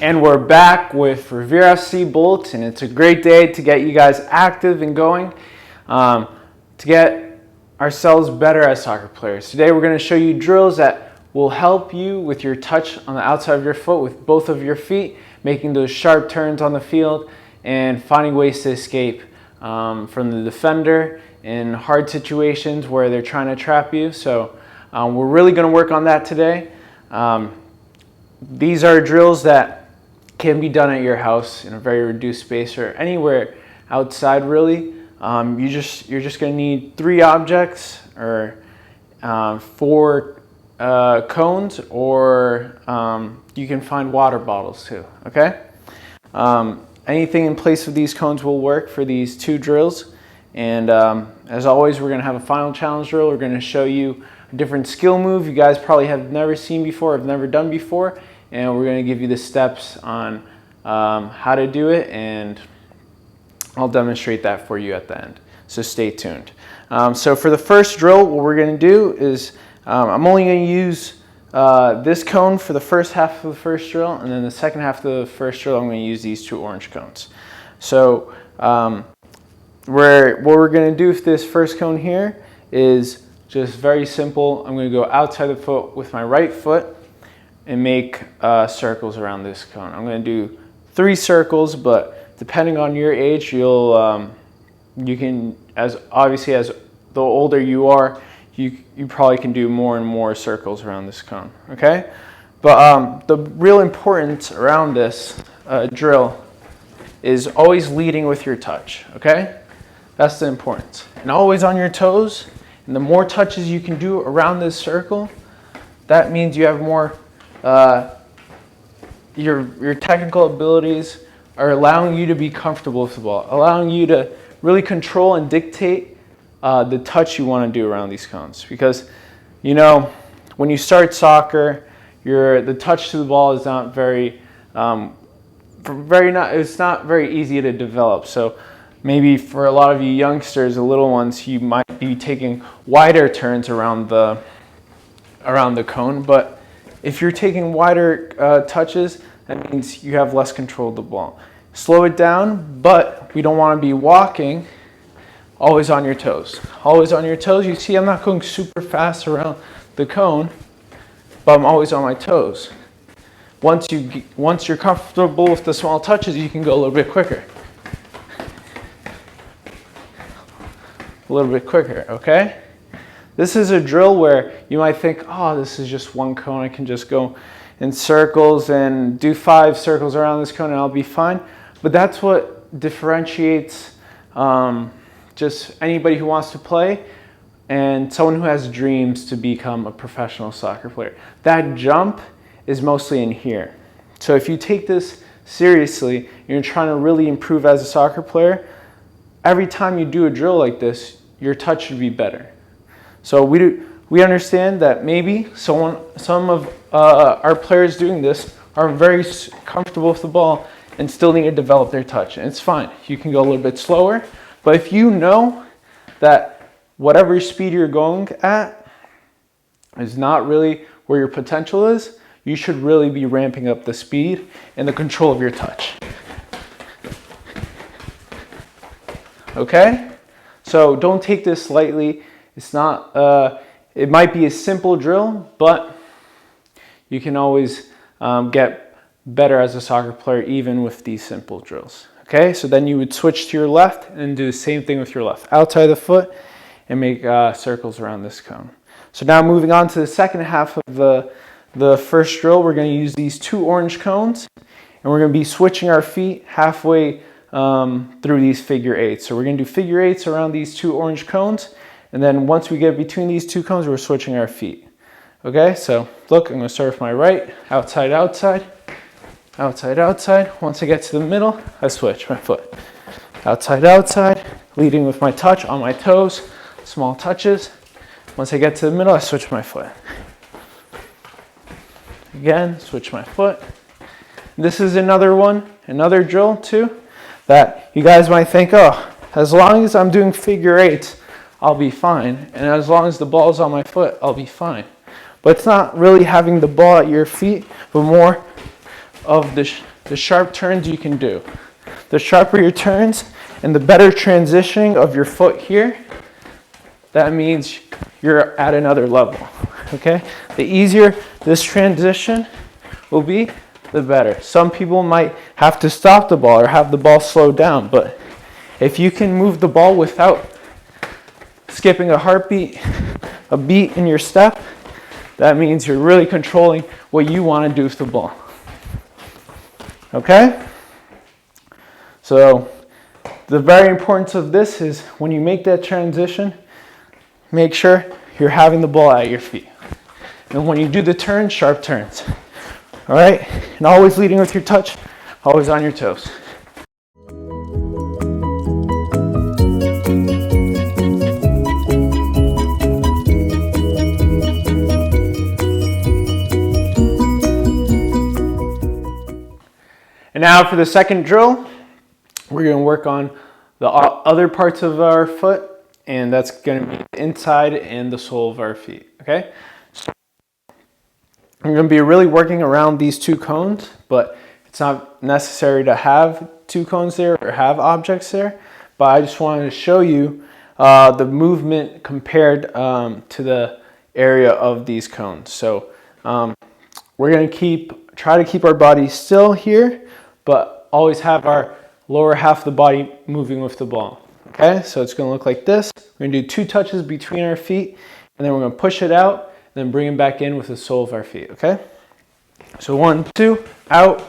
And we're back with Revere FC Bullets, and it's a great day to get you guys active and going, to get ourselves better as soccer players. Today we're going to show you drills that will help you with your touch on the outside of your foot with both of your feet, making those sharp turns on the field and finding ways to escape from the defender in hard situations where they're trying to trap you. So we're really going to work on that today. These are drills that can be done at your house in a very reduced space or anywhere outside really. You're just going to need 3 objects or 4 cones, or you can find water bottles too, okay? Anything in place of these cones will work for these 2 drills. And as always, we're going to have a final challenge drill. We're going to show you a different skill move you guys probably have never seen before, have never done before. And we're going to give you the steps on how to do it, and I'll demonstrate that for you at the end. So stay tuned. So for the first drill, what we're going to do is I'm only going to use this cone for the first half of the first drill, and then the second half of the first drill, I'm going to use these 2 orange cones. So what we're going to do with this first cone here is just very simple. I'm going to go outside the foot with my right foot and make circles around this cone. I'm going to do 3 circles, but depending on your age, you can, obviously as the older you are, you probably can do more and more circles around this cone, okay? But the real importance around this drill is always leading with your touch, okay? That's the importance. And always on your toes, and the more touches you can do around this circle, that means you have more your technical abilities are allowing you to be comfortable with the ball, allowing you to really control and dictate the touch you want to do around these cones. Because, you know, when you start soccer, the touch to the ball is not it's not very easy to develop. So maybe for a lot of you youngsters, the little ones, you might be taking wider turns around the cone, but if you're taking wider touches, that means you have less control of the ball. Slow it down, but we don't want to be walking. Always on your toes. Always on your toes. You see, I'm not going super fast around the cone, but I'm always on my toes. Once you're comfortable with the small touches, you can go a little bit quicker. A little bit quicker, okay? This is a drill where you might think, oh, this is just 1 cone. I can just go in circles and do 5 circles around this cone and I'll be fine. But that's what differentiates just anybody who wants to play and someone who has dreams to become a professional soccer player. That jump is mostly in here. So if you take this seriously, and you're trying to really improve as a soccer player, every time you do a drill like this, your touch should be better. So we understand that maybe some of our players doing this are very comfortable with the ball and still need to develop their touch. And it's fine. You can go a little bit slower. But if you know that whatever speed you're going at is not really where your potential is, you should really be ramping up the speed and the control of your touch. Okay? So don't take this lightly. It's not, it might be a simple drill, but you can always get better as a soccer player even with these simple drills. Okay, so then you would switch to your left and do the same thing with your left. Outside the foot and make circles around this cone. So now moving on to the second half of the first drill, we're going to use these 2 orange cones and we're going to be switching our feet halfway through these figure 8s. So we're going to do figure 8s around these 2 orange cones. And then once we get between these 2 cones, we're switching our feet. Okay, so look, I'm going to start with my right, outside, outside, outside, outside. Once I get to the middle, I switch my foot. Outside, outside, leading with my touch on my toes, small touches. Once I get to the middle, I switch my foot. Again, switch my foot. This is another drill too, that you guys might think, oh, as long as I'm doing figure 8s, I'll be fine. And as long as the ball's on my foot, I'll be fine. But it's not really having the ball at your feet, but more of the sharp turns you can do. The sharper your turns and the better transitioning of your foot here, that means you're at another level, okay? The easier this transition will be, the better. Some people might have to stop the ball or have the ball slow down, but if you can move the ball without skipping a heartbeat, a beat in your step, that means you're really controlling what you want to do with the ball. Okay? So the very importance of this is when you make that transition, make sure you're having the ball at your feet. And when you do the turn, sharp turns. All right? And always leading with your touch, always on your toes. And now for the second drill, we're going to work on the other parts of our foot, and that's going to be the inside and the sole of our feet, okay? So I'm going to be really working around these two cones, but it's not necessary to have two cones there or have objects there, but I just wanted to show you the movement compared to the area of these cones. So we're going to try to keep our body still here, but always have our lower half of the body moving with the ball. Okay, so it's going to look like this. We're going to do 2 touches between our feet, and then we're going to push it out, and then bring it back in with the sole of our feet. Okay, so 1, 2, out,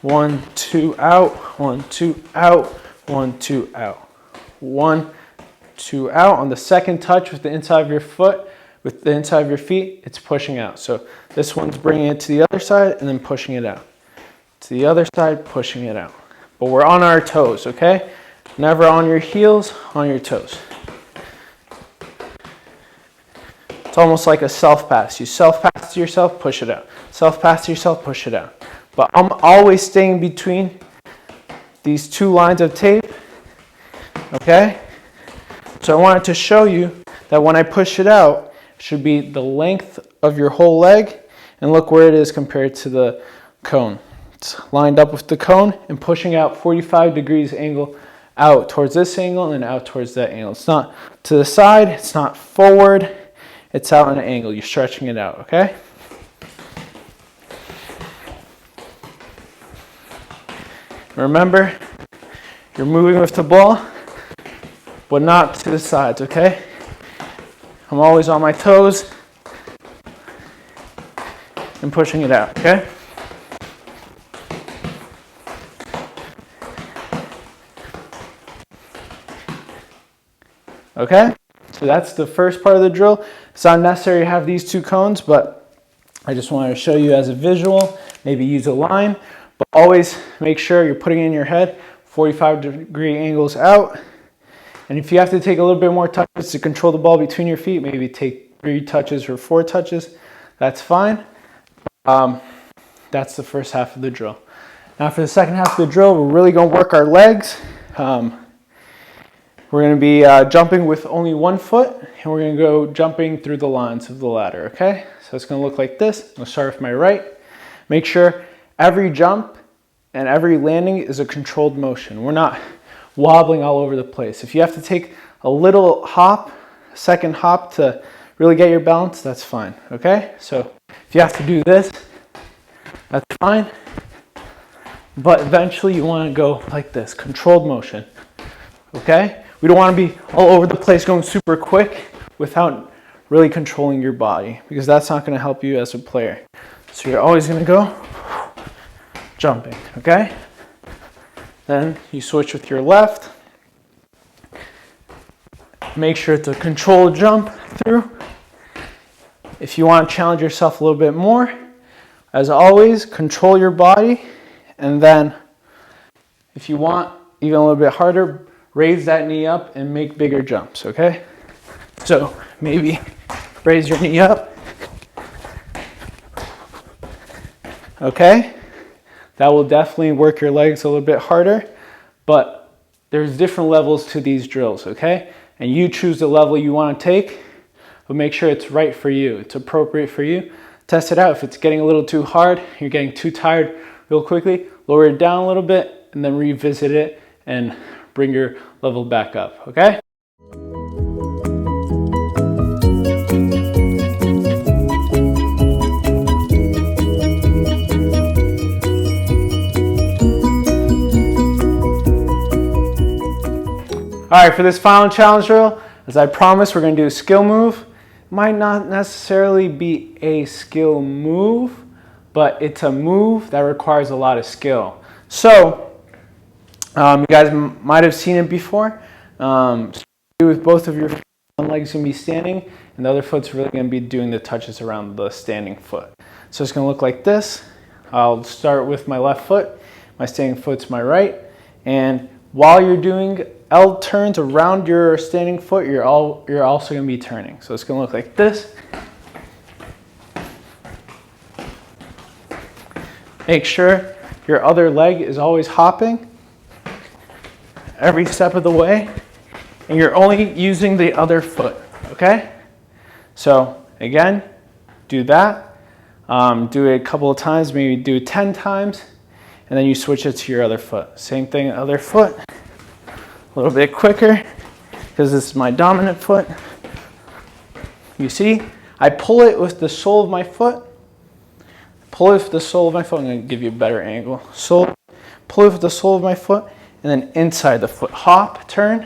1, 2, out, 1, 2, out, 1, 2, out, 1, 2, out. On the second touch with the inside of your foot, with the inside of your feet, it's pushing out. So this one's bringing it to the other side and then pushing it out. To the other side, pushing it out. But we're on our toes, okay? Never on your heels, on your toes. It's almost like a self-pass. You self-pass to yourself, push it out. Self-pass to yourself, push it out. But I'm always staying between these 2 lines of tape, okay? So I wanted to show you that when I push it out, it should be the length of your whole leg, and look where it is compared to the cone. It's lined up with the cone and pushing out 45 degrees angle out towards this angle and then out towards that angle. It's not to the side, it's not forward, it's out on an angle. You're stretching it out, okay? Remember, you're moving with the ball, but not to the sides, okay? I'm always on my toes and pushing it out, okay? Okay, so that's the first part of the drill. It's not necessary to have these 2 cones, but I just wanted to show you as a visual. Maybe use a line, but always make sure you're putting in your head 45-degree angles out. And if you have to take a little bit more touches to control the ball between your feet, maybe take 3 touches or 4 touches, that's fine. That's the first half of the drill. Now for the second half of the drill, we're really going to work our legs. We're going to be jumping with only 1 foot, and we're going to go jumping through the lines of the ladder, okay? So it's going to look like this. I'll start with my right. Make sure every jump and every landing is a controlled motion. We're not wobbling all over the place. If you have to take a little hop, second hop to really get your balance, that's fine, okay? So if you have to do this, that's fine. But eventually you want to go like this, controlled motion, okay? We don't want to be all over the place going super quick without really controlling your body, because that's not going to help you as a player. So you're always going to go jumping, okay? Then you switch with your left. Make sure it's a controlled jump through. If you want to challenge yourself a little bit more, as always, control your body, and then if you want even a little bit harder, raise that knee up and make bigger jumps, okay? So maybe raise your knee up, okay? That will definitely work your legs a little bit harder, but there's different levels to these drills, okay? And you choose the level you want to take, but make sure it's right for you, it's appropriate for you. Test it out. If it's getting a little too hard, you're getting too tired real quickly, lower it down a little bit, and then revisit it and bring your level back up, okay? All right, for this final challenge drill, as I promised, we're gonna do a skill move. Might not necessarily be a skill move, but it's a move that requires a lot of skill. So, you guys might have seen it before. With both of your legs gonna be standing, and the other foot's really gonna be doing the touches around the standing foot. So it's gonna look like this. I'll start with my left foot, my standing foot's my right, and while you're doing L turns around your standing foot, you're also going to be turning. So it's going to look like this. Make sure your other leg is always hopping every step of the way, and you're only using the other foot, okay? So again, do that. Do it a couple of times, maybe do it 10 times, and then you switch it to your other foot. Same thing, other foot. A little bit quicker because this is my dominant foot. You see, I pull it with the sole of my foot. Pull it with the sole of my foot. I'm going to give you a better angle. Pull it with the sole of my foot, and then inside the foot. Hop, turn,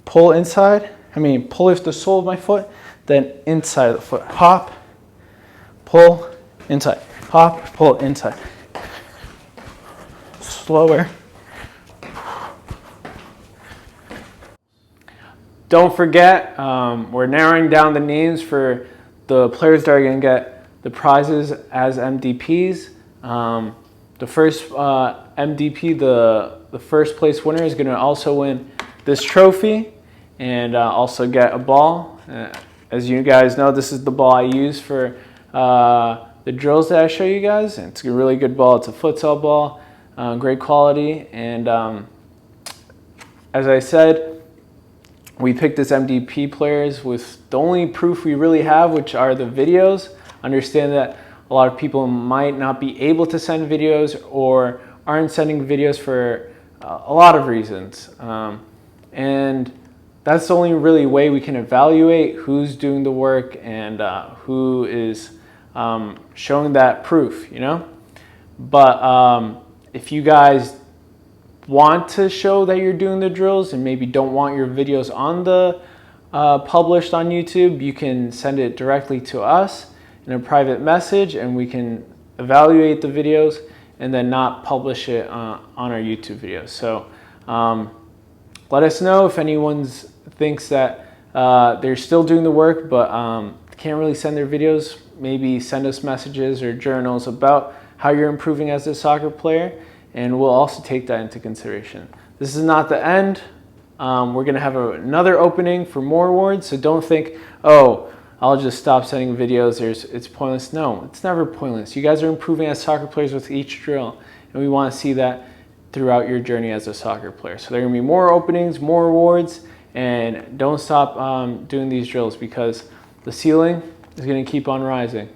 pull inside. Pull it with the sole of my foot, then inside of the foot. Hop, pull, inside. Hop, pull, inside. Slower. Don't forget, we're narrowing down the names for the players that are going to get the prizes as MDPs. The first MDP, the first place winner, is going to also win this trophy and also get a ball. As you guys know, this is the ball I use for the drills that I show you guys. It's a really good ball. It's a futsal ball, great quality. And as I said, we picked this MDP players with the only proof we really have, which are the videos. Understand that a lot of people might not be able to send videos or aren't sending videos for a lot of reasons. And that's the only really way we can evaluate who's doing the work and who is showing that proof, you know? But if you guys want to show that you're doing the drills and maybe don't want your videos on the published on YouTube, you can send it directly to us in a private message, and we can evaluate the videos and then not publish it on our YouTube videos. So let us know if anyone thinks that they're still doing the work but can't really send their videos. Maybe send us messages or journals about how you're improving as a soccer player, and we'll also take that into consideration. This is not the end. We're going to have another opening for more awards, so don't think, oh, I'll just stop sending videos, it's pointless. No, it's never pointless. You guys are improving as soccer players with each drill, and we want to see that throughout your journey as a soccer player. So there are going to be more openings, more awards, and don't stop doing these drills because the ceiling is going to keep on rising.